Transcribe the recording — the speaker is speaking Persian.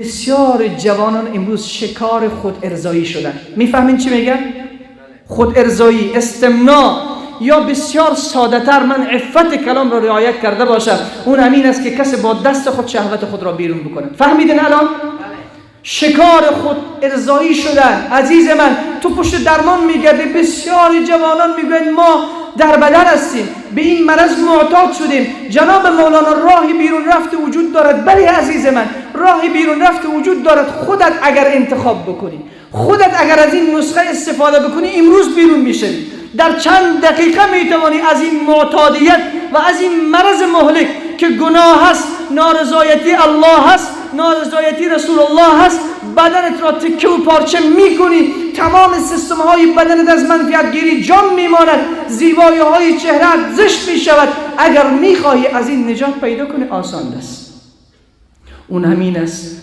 بسیار جوانان امروز شکار خود ارضایی شدن. میفهمین چی میگم؟ خود ارضایی، استمناء، یا بسیار ساده تر من عفت کلام را رعایت کرده باشم، اون همین است که کسی با دست خود شهوت خود را بیرون بکنه. فهمیدین الان؟ شکار خود ارضایی شدن. عزیز من، تو پشت درمان میگردی، بسیاری جوانان میگوین ما در بدن هستیم، به این مرض معتاد شدیم. جناب مولانا راهی بیرون رفت وجود دارد. بله عزیز من، راهی بیرون رفت وجود دارد. خودت اگر انتخاب بکنی، خودت اگر از این نسخه استفاده بکنی، امروز بیرون میشی. در چند دقیقه میتوانی از این معتادیت و از این مرض مهلک که گناه هست، نارضایتی الله هست، نارضایتی رسول الله هست، بدنت را تکه و پارچه میکنی، تمام سیستم های بدنت از منفعت گیری جام میماند، زیبایی های چهرهت زشت میشود. اگر میخواهی از این نجات پیدا کنی، آسان است. اون همین است